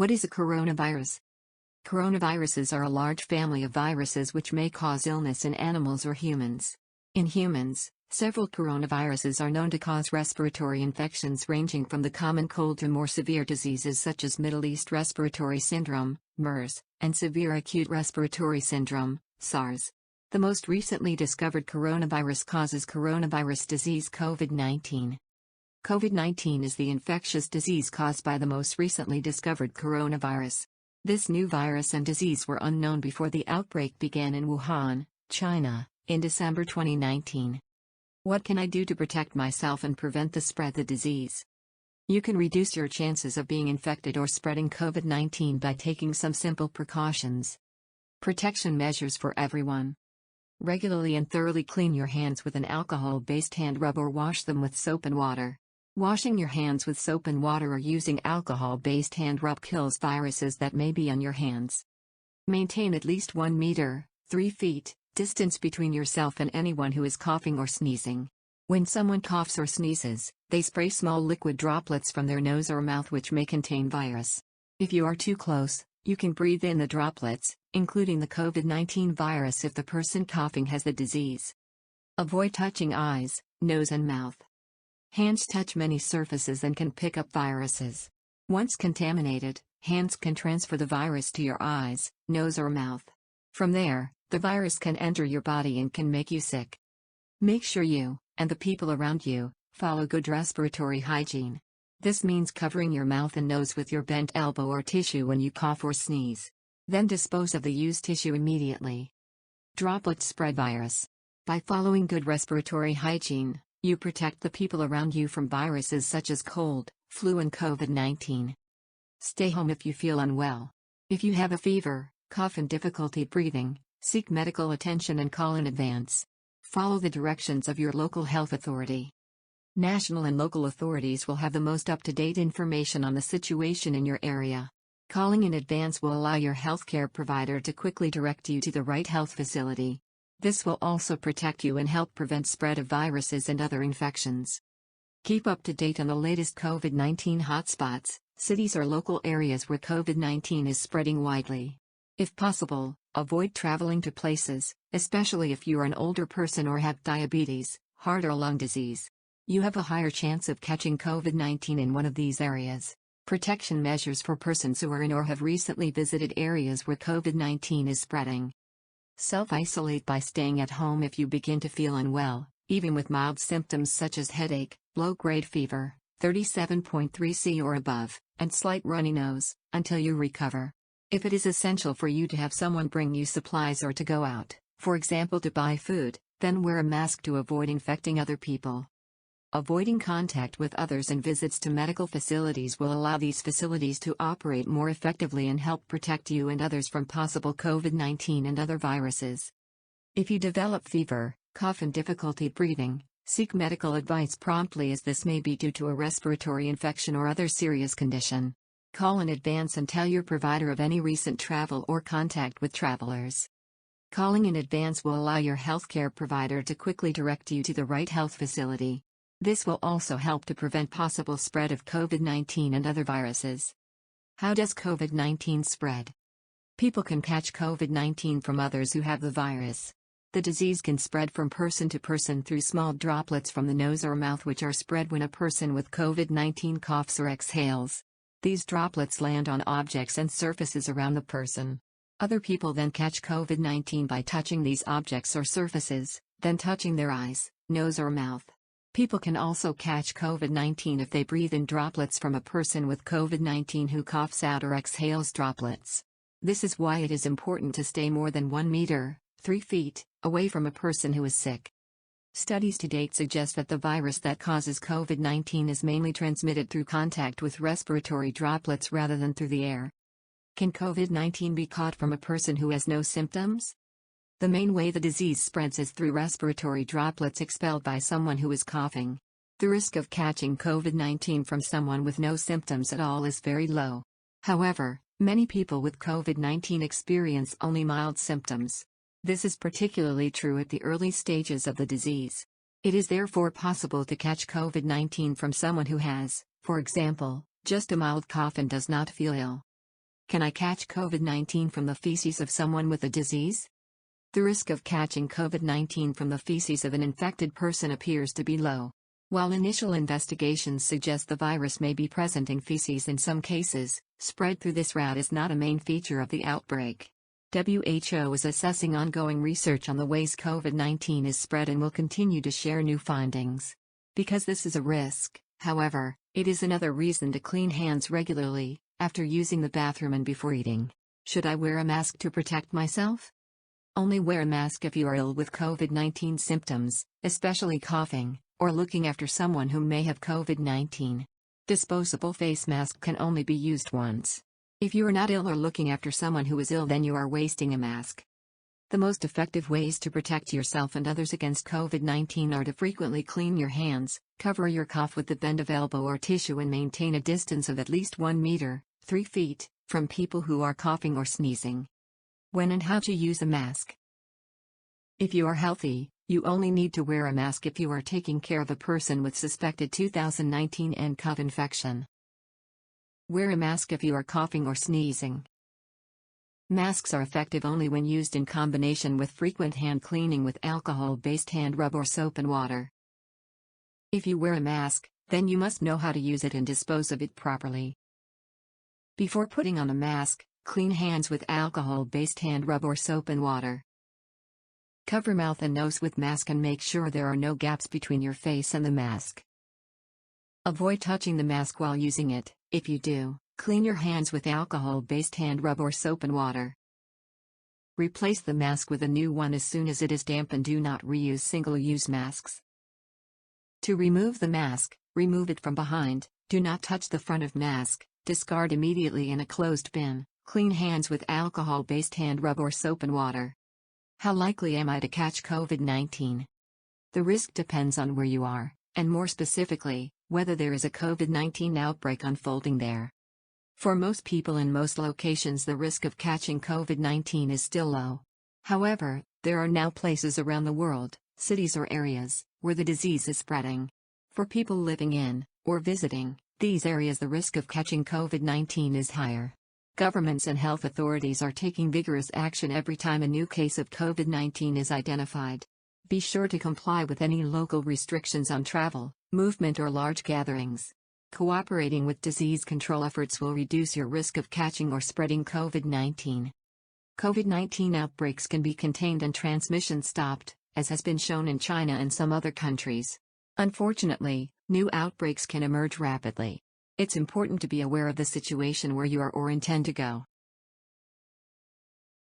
What is a coronavirus? Coronaviruses are a large family of viruses which may cause illness in animals or humans. In humans, several coronaviruses are known to cause respiratory infections ranging from the common cold to more severe diseases such as Middle East Respiratory Syndrome, MERS, and Severe Acute Respiratory Syndrome, SARS. The most recently discovered coronavirus causes coronavirus disease COVID-19. COVID-19 is the infectious disease caused by the most recently discovered coronavirus. This new virus and disease were unknown before the outbreak began in Wuhan, China, in December 2019. What can I do to protect myself and prevent the spread of the disease? You can reduce your chances of being infected or spreading COVID-19 by taking some simple precautions. Protection measures for everyone. Regularly and thoroughly clean your hands with an alcohol-based hand rub or wash them with soap and water. Washing your hands with soap and water or using alcohol-based hand rub kills viruses that may be on your hands. Maintain at least 1 meter, 3 feet, distance between yourself and anyone who is coughing or sneezing. When someone coughs or sneezes, they spray small liquid droplets from their nose or mouth which may contain virus. If you are too close, you can breathe in the droplets, including the COVID-19 virus if the person coughing has the disease. Avoid touching eyes, nose and mouth. Hands touch many surfaces and can pick up viruses. Once contaminated, hands can transfer the virus to your eyes, nose or mouth. From there, the virus can enter your body and can make you sick. Make sure you, and the people around you, follow good respiratory hygiene. This means covering your mouth and nose with your bent elbow or tissue when you cough or sneeze. Then dispose of the used tissue immediately. Droplets spread virus. By following good respiratory hygiene, you protect the people around you from viruses such as cold, flu and COVID-19. Stay home if you feel unwell. If you have a fever, cough and difficulty breathing, seek medical attention and call in advance. Follow the directions of your local health authority. National and local authorities will have the most up-to-date information on the situation in your area. Calling in advance will allow your healthcare provider to quickly direct you to the right health facility. This will also protect you and help prevent spread of viruses and other infections. Keep up to date on the latest COVID-19 hotspots, cities or local areas where COVID-19 is spreading widely. If possible, avoid traveling to places, especially if you are an older person or have diabetes, heart or lung disease. You have a higher chance of catching COVID-19 in one of these areas. Protection measures for persons who are in or have recently visited areas where COVID-19 is spreading. Self-isolate by staying at home if you begin to feel unwell, even with mild symptoms such as headache, low-grade fever, 37.3 C or above, and slight runny nose, until you recover. If it is essential for you to have someone bring you supplies or to go out, for example to buy food, then wear a mask to avoid infecting other people. Avoiding contact with others and visits to medical facilities will allow these facilities to operate more effectively and help protect you and others from possible COVID-19 and other viruses. If you develop fever, cough and difficulty breathing, seek medical advice promptly as this may be due to a respiratory infection or other serious condition. Call in advance and tell your provider of any recent travel or contact with travelers. Calling in advance will allow your healthcare provider to quickly direct you to the right health facility. This will also help to prevent possible spread of COVID-19 and other viruses. How does COVID-19 spread? People can catch COVID-19 from others who have the virus. The disease can spread from person to person through small droplets from the nose or mouth which are spread when a person with COVID-19 coughs or exhales. These droplets land on objects and surfaces around the person. Other people then catch COVID-19 by touching these objects or surfaces, then touching their eyes, nose or mouth. People can also catch COVID-19 if they breathe in droplets from a person with COVID-19 who coughs out or exhales droplets. This is why it is important to stay more than 1 meter, 3 feet, away from a person who is sick. Studies to date suggest that the virus that causes COVID-19 is mainly transmitted through contact with respiratory droplets rather than through the air. Can COVID-19 be caught from a person who has no symptoms? The main way the disease spreads is through respiratory droplets expelled by someone who is coughing. The risk of catching COVID-19 from someone with no symptoms at all is very low. However, many people with COVID-19 experience only mild symptoms. This is particularly true at the early stages of the disease. It is therefore possible to catch COVID-19 from someone who has, for example, just a mild cough and does not feel ill. Can I catch COVID-19 from the feces of someone with the disease? The risk of catching COVID-19 from the feces of an infected person appears to be low. While initial investigations suggest the virus may be present in feces in some cases, spread through this route is not a main feature of the outbreak. WHO is assessing ongoing research on the ways COVID-19 is spread and will continue to share new findings. Because this is a risk, however, it is another reason to clean hands regularly, after using the bathroom and before eating. Should I wear a mask to protect myself? Only wear a mask if you are ill with COVID-19 symptoms, especially coughing, or looking after someone who may have COVID-19. Disposable face mask can only be used once. If you are not ill or looking after someone who is ill, then you are wasting a mask. The most effective ways to protect yourself and others against COVID-19 are to frequently clean your hands, cover your cough with the bend of elbow or tissue, and maintain a distance of at least 1 meter, 3 feet, from people who are coughing or sneezing. When and how to use a mask. If you are healthy, you only need to wear a mask if you are taking care of a person with suspected 2019 nCoV infection. Wear a mask if you are coughing or sneezing. Masks are effective only when used in combination with frequent hand cleaning with alcohol-based hand rub or soap and water. If you wear a mask, then you must know how to use it and dispose of it properly. Before putting on a mask, clean hands with alcohol-based hand rub or soap and water. Cover mouth and nose with mask and make sure there are no gaps between your face and the mask. Avoid touching the mask while using it. If you do, clean your hands with alcohol-based hand rub or soap and water. Replace the mask with a new one as soon as it is damp and do not reuse single-use masks. To remove the mask, remove it from behind, do not touch the front of mask, discard immediately in a closed bin. Clean hands with alcohol-based hand rub or soap and water. How likely am I to catch COVID-19? The risk depends on where you are, and more specifically, whether there is a COVID-19 outbreak unfolding there. For most people in most locations, the risk of catching COVID-19 is still low. However, there are now places around the world, cities or areas, where the disease is spreading. For people living in, or visiting, these areas, the risk of catching COVID-19 is higher. Governments and health authorities are taking vigorous action every time a new case of COVID-19 is identified. Be sure to comply with any local restrictions on travel, movement, or large gatherings. Cooperating with disease control efforts will reduce your risk of catching or spreading COVID-19. COVID-19 outbreaks can be contained and transmission stopped, as has been shown in China and some other countries. Unfortunately, new outbreaks can emerge rapidly. It's important to be aware of the situation where you are or intend to go.